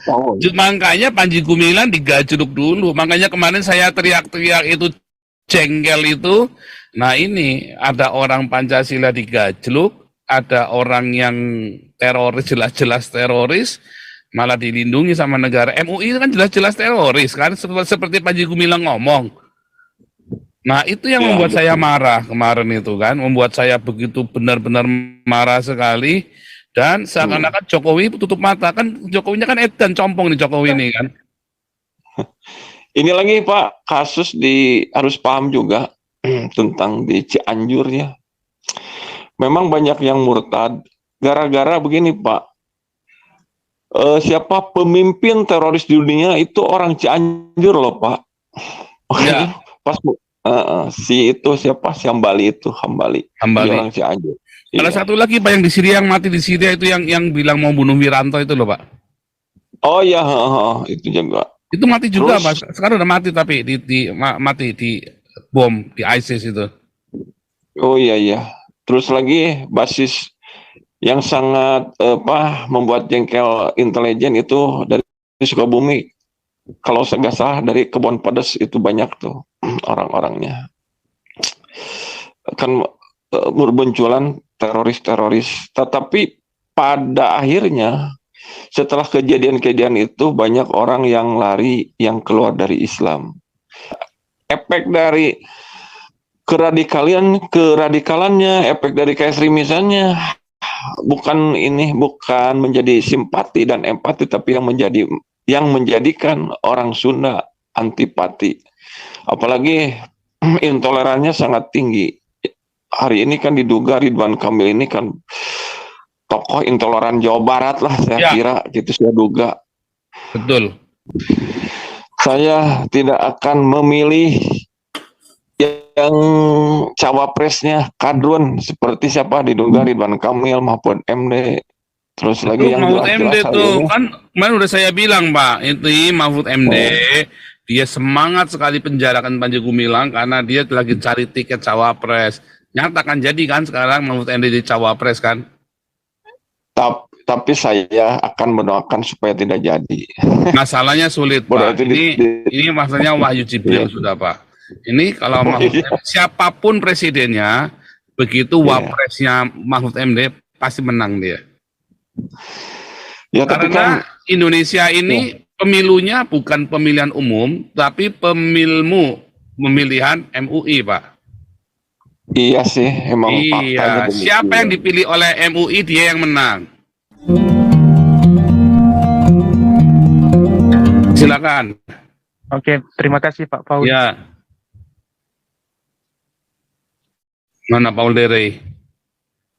Oh, Makanya Panji Gumilang digajluk dulu. Makanya kemarin saya teriak-teriak itu jengkel itu. Nah ini ada orang Pancasila digajluk, ada orang yang teroris jelas-jelas teroris, malah dilindungi sama negara. MUI itu kan jelas-jelas teroris kan, seperti Panji Gumilang ngomong. Nah itu yang ya membuat saya betul. marah kemarin itu kan, membuat saya begitu benar-benar marah sekali. Dan Hmm. seakan-akan Jokowi tutup mata kan, Jokowinya kan edan compong nih Jokowi ini kan. Ini lagi Pak, kasus di harus paham juga tentang di Cianjur ya. Memang banyak yang murtad gara-gara begini Pak. Siapa pemimpin teroris di dunia itu orang Cianjur loh Pak. Makanya Ya, pas si itu siapa si Hambali itu Hambali, dia kembali. orang Cianjur. Ada Iya. satu lagi Pak yang di Syria, yang mati di Syria itu, yang bilang mau bunuh Wiranto itu loh Pak. Oh ya, itu juga. Itu mati juga Terus, Pak. Sekarang udah mati tapi mati di bom di ISIS itu. oh iya iya. Terus lagi basis yang sangat membuat jengkel intelijen itu dari Sukabumi. Kalau saya nggak salah dari Kebon Pedes itu banyak tuh orang-orangnya. Kan bermunculan teroris-teroris. Tetapi pada akhirnya setelah kejadian-kejadian itu banyak orang yang lari, yang keluar dari Islam. Efek dari keradikalannya, efek dari keekstremisannya bukan menjadi simpati dan empati, tapi yang menjadikan orang Sunda antipati. Apalagi intolerannya sangat tinggi. Hari ini kan diduga Ridwan Kamil ini kan tokoh intoleran Jawa Barat lah, saya Ya, kira gitu, saya duga. betul. Saya tidak akan memilih yang cawapresnya kadrun seperti siapa diduga Ridwan Kamil, Mahfud MD, terus Itu lagi yang Mahfud MD jelas-jelas hari tuh ini. kan kemarin udah saya bilang Pak, itu Mahfud MD dia semangat sekali penjarakan Panji Gumilang karena dia lagi cari tiket cawapres. Nyatakan jadi kan sekarang Mahfud MD di cawapres kan. Tapi saya akan mendoakan supaya tidak jadi. Masalahnya sulit Pak. Berarti Ini masalahnya Wahyu ya, Jibril sudah Pak. Ini kalau oh Mahfud iya, MD, siapapun presidennya, begitu iya. wapresnya Mahfud MD pasti menang dia. Ya tapi kan Karena Indonesia ya, ini pemilunya bukan pemilihan umum, tapi pemilihan MUI, Pak. iya sih, emang faktanya Iya, siapa yang demikian. dipilih oleh MUI dia yang menang. Silakan. Oke, terima kasih Pak Paul. Ya, mana Paul Dere?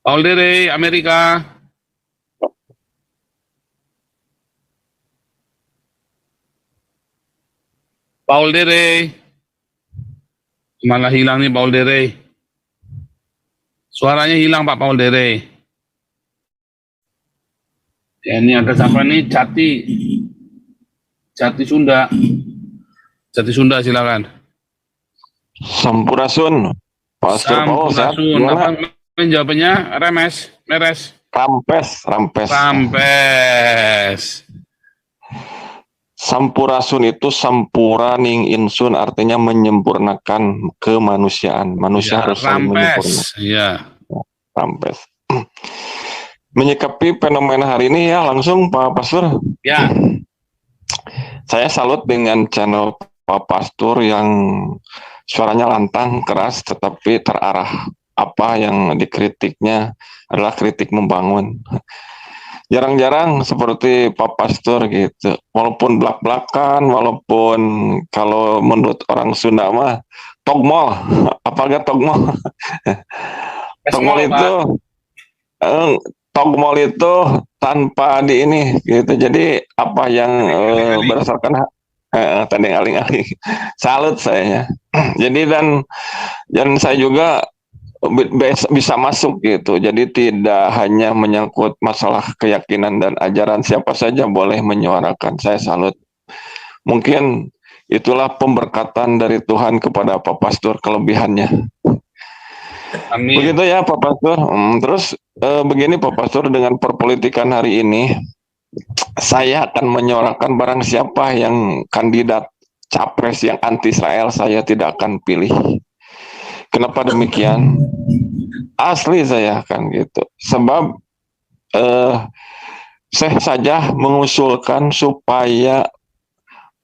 Paul Dere, Amerika. Paul Dere. Malah hilang nih Paul Dere. Suaranya hilang Pak Paul Dere. Ya, ini ada siapa nih? Jati Sunda. Jati Sunda silakan. Sampurasun, Pastor Paul sehat Sampurasun. Apa gimana? jawabannya? Meres. Rampes, rampes. Rampes. Sampurasun itu sampura ning insun, artinya menyempurnakan kemanusiaan. Manusia Ya, harus saling menyempurnakan. rampes. Ya. Rampes. Menyikapi fenomena hari ini ya langsung Pak Pastor. Ya. Saya salut dengan channel Pak Pastor yang suaranya lantang, keras, tetapi terarah. Apa yang dikritiknya adalah kritik membangun. Jarang-jarang seperti Pak Pastor gitu. Walaupun belak-belakan, walaupun kalau menurut orang Sunda mah togmol. Apakah togmol? Togmol Esmol, itu Pak. togmol itu tanpa di ini gitu. Jadi apa yang berdasarkan tanding aling-aling. Salut saya. Jadi dan saya juga bisa masuk gitu. Jadi tidak hanya menyangkut masalah keyakinan dan ajaran, siapa saja boleh menyuarakan. Saya salut. Mungkin itulah pemberkatan dari Tuhan kepada Pak Pastor, kelebihannya. Amin. Begitu ya Pak Pastor. Terus begini Pak Pastor, dengan perpolitikan hari ini, saya akan menyorakan barang siapa yang kandidat capres yang anti Israel, saya tidak akan pilih. Kenapa demikian? Asli saya akan gitu. Sebab saya saja mengusulkan supaya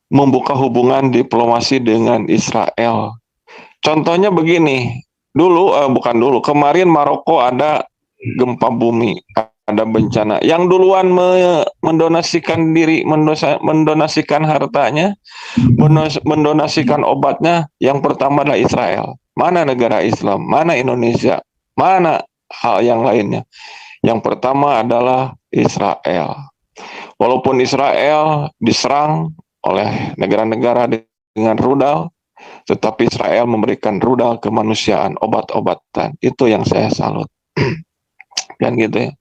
membuka hubungan diplomasi dengan Israel. Contohnya begini, bukan dulu, kemarin Maroko ada gempa bumi, ada bencana. Yang duluan mendonasikan diri, mendonasikan hartanya, mendonasikan obatnya, yang pertama adalah Israel. Mana negara Islam? Mana Indonesia? Mana hal yang lainnya? Yang pertama adalah Israel. Walaupun Israel diserang oleh negara-negara dengan rudal, tetapi Israel memberikan rudal kemanusiaan, obat-obatan. Itu yang saya salut. Kan gitu ya.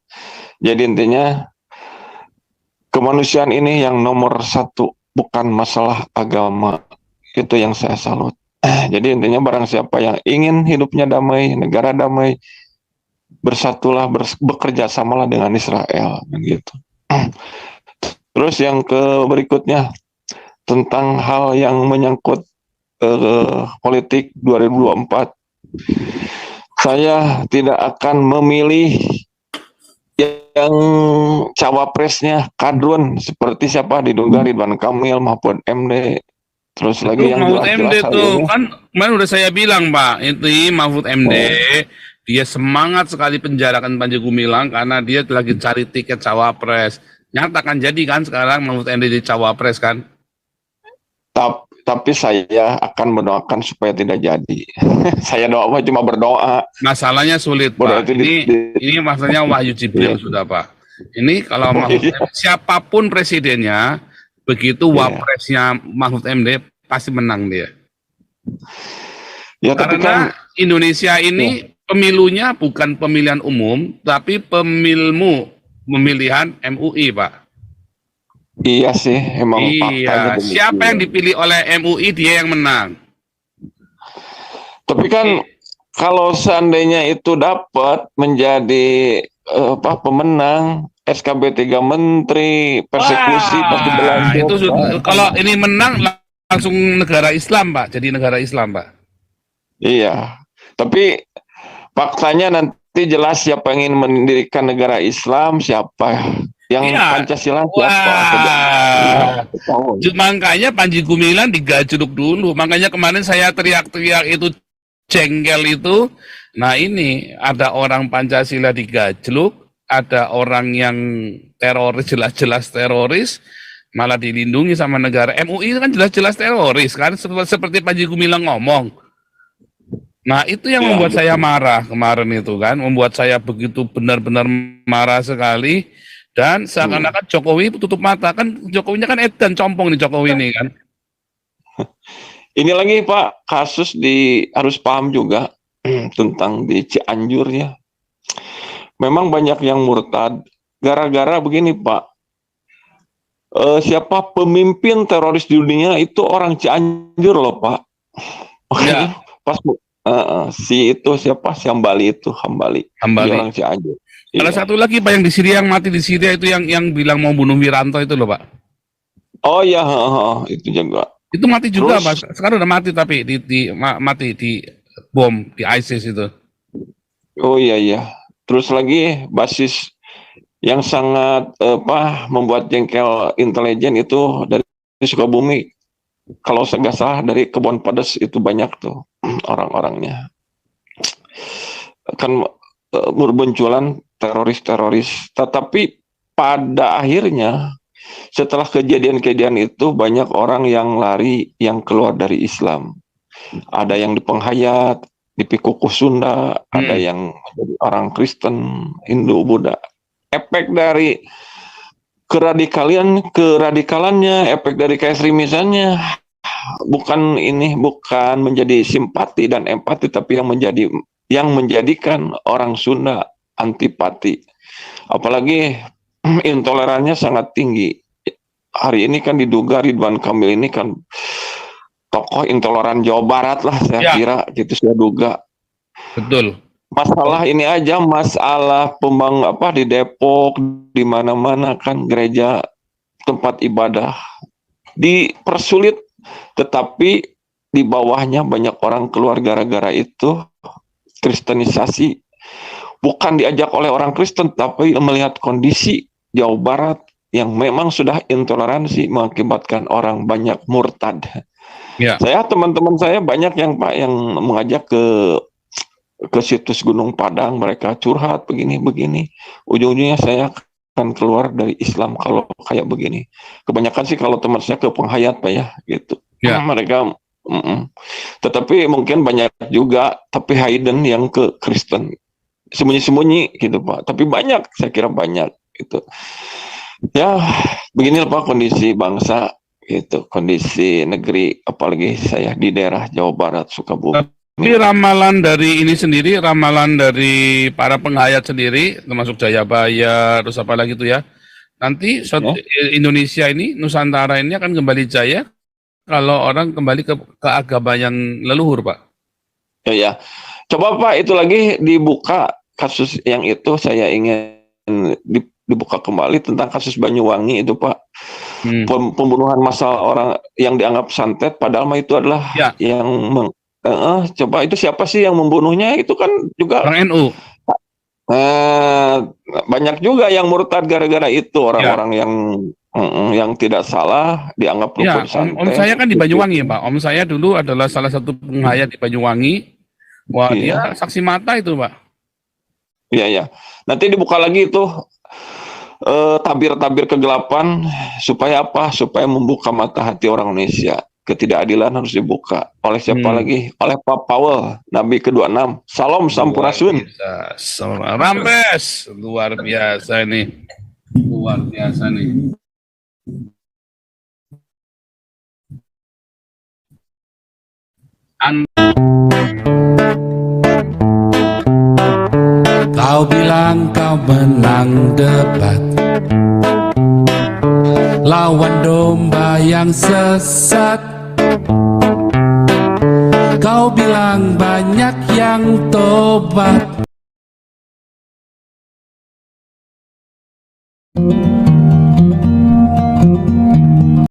Jadi intinya kemanusiaan ini yang nomor satu, bukan masalah agama. Itu yang saya salut. Jadi intinya barang siapa yang ingin hidupnya damai, negara damai, bersatulah, bekerja samalah dengan Israel. Gitu. Terus yang berikutnya tentang hal yang menyangkut politik 2024, saya tidak akan memilih yang cawapresnya kadrun seperti siapa diduga Ridwan Kamil, Mahfud MD, terus lagi Itu yang Mahfud MD jelas-jelas tuh ini. kan kemarin udah saya bilang Pak, itu Mahfud MD dia semangat sekali penjarakan Panji Gumilang karena dia lagi cari tiket cawapres. Nyata kan jadi kan sekarang Mahfud MD di cawapres kan. Tapi saya akan mendoakan supaya tidak jadi. Saya doa cuma berdoa. Masalahnya sulit Pak. Ini masalahnya Wahyu Jibril sudah Pak. Ini kalau Mahfud MD, siapapun presidennya, begitu wapresnya Mahfud MD pasti menang dia. Ya, tapi karena kan Indonesia ini pemilunya bukan pemilihan umum, tapi pemilihan MUI Pak. Iya sih, emang faktanya Iya, siapa yang dipilih oleh MUI dia yang menang. Tapi kan kalau seandainya itu dapat menjadi pemenang, SKB 3 menteri, persekusi pasti berlanjut. Itu kalau ini menang langsung negara Islam Pak, jadi negara Islam Pak. Iya, tapi faktanya nanti jelas siapa yang ingin mendirikan negara Islam, siapa yang Pancasila siapa. Makanya Panji Gumilang digajluk dulu. Makanya kemarin saya teriak-teriak itu jengkel itu. Nah ini ada orang Pancasila digajluk, ada orang yang teroris, jelas-jelas teroris, malah dilindungi sama negara. MUI kan jelas-jelas teroris kan, seperti Panji Gumilang ngomong. Nah itu yang membuat saya marah kemarin itu kan, membuat saya begitu benar-benar marah sekali. Dan seakan-akan Jokowi tutup mata, kan Jokowinya kan edan compong nih Jokowi ini kan. Ini lagi Pak, kasus harus paham juga tentang di Cianjur ya. Memang banyak yang murtad gara-gara begini Pak. Siapa pemimpin teroris di dunia itu orang Cianjur loh Pak. Ya. Pas si itu siapa? Si Hambali itu, Hambali. Orang Cianjur. Ada satu lagi Pak yang di Syria, yang mati di Syria itu yang bilang mau bunuh Wiranto itu loh Pak. Oh iya, itu juga. Itu mati juga Pak. Sekarang udah mati tapi mati di bom di ISIS itu. Oh iya. Terus lagi basis yang sangat membuat jengkel intelijen itu dari Sukabumi. Kalau saya nggak salah dari Kebon Pedes itu banyak tuh orang-orangnya. Kan bermunculan teroris-teroris. Tetapi pada akhirnya setelah kejadian-kejadian itu banyak orang yang lari, yang keluar dari Islam. Ada yang di Penghayat, di Pikukuh Sunda, ada yang menjadi orang Kristen, Hindu, Buddha. Efek dari keradikalannya, efek dari keekstremisannya bukan menjadi simpati dan empati, tapi yang menjadikan orang Sunda antipati. Apalagi intolerannya sangat tinggi. Hari ini kan diduga Ridwan Kamil ini kan tokoh intoleran Jawa Barat lah, saya kira gitu, saya duga. Betul. Masalah ini aja, masalah di Depok, di mana-mana kan gereja tempat ibadah dipersulit, tetapi di bawahnya banyak orang keluar gara-gara itu kristenisasi. Bukan diajak oleh orang Kristen, tapi melihat kondisi Jawa Barat yang memang sudah intoleransi mengakibatkan orang banyak murtad. Ya. Teman-teman saya banyak yang Pak yang mengajak ke situs Gunung Padang, mereka curhat begini-begini. Ujung-ujungnya saya akan keluar dari Islam kalau kayak begini. Kebanyakan sih kalau teman saya ke penghayat Pak ya, gitu. Ya. Mereka tetapi mungkin banyak juga tapi Hayden yang ke Kristen. Sembunyi-sembunyi gitu Pak, tapi banyak, saya kira banyak gitu. Ya beginilah Pak kondisi bangsa gitu, kondisi negeri, apalagi saya di daerah Jawa Barat, Sukabumi. Tapi ramalan dari ini sendiri, ramalan dari para penghayat sendiri, termasuk Jayabaya, terus apa lagi itu ya, nanti Indonesia ini, Nusantara ini akan kembali jaya kalau orang kembali ke agama yang leluhur Pak. Ya. Coba Pak itu lagi dibuka kasus yang itu, saya ingin dibuka kembali tentang kasus Banyuwangi itu Pak. Pembunuhan massal orang yang dianggap santet, padahal itu adalah yang coba itu siapa sih yang membunuhnya, itu kan juga orang NU. Banyak juga yang murtad gara-gara itu, orang-orang yang tidak salah dianggap luput santet. Om saya kan di Banyuwangi Pak. Om saya dulu adalah salah satu penghayat di Banyuwangi. Wah, dia saksi mata itu Pak. Iya. Nanti dibuka lagi itu tabir-tabir kegelapan supaya apa? Supaya membuka mata hati orang Indonesia. Ketidakadilan harus dibuka. Oleh siapa lagi? Oleh Pak Powell, Nabi ke-26. Salam Sampurasun. Rampes, luar biasa nih. Luar biasa nih. Kau bilang kau menang debat lawan domba yang sesat. Kau bilang banyak yang tobat.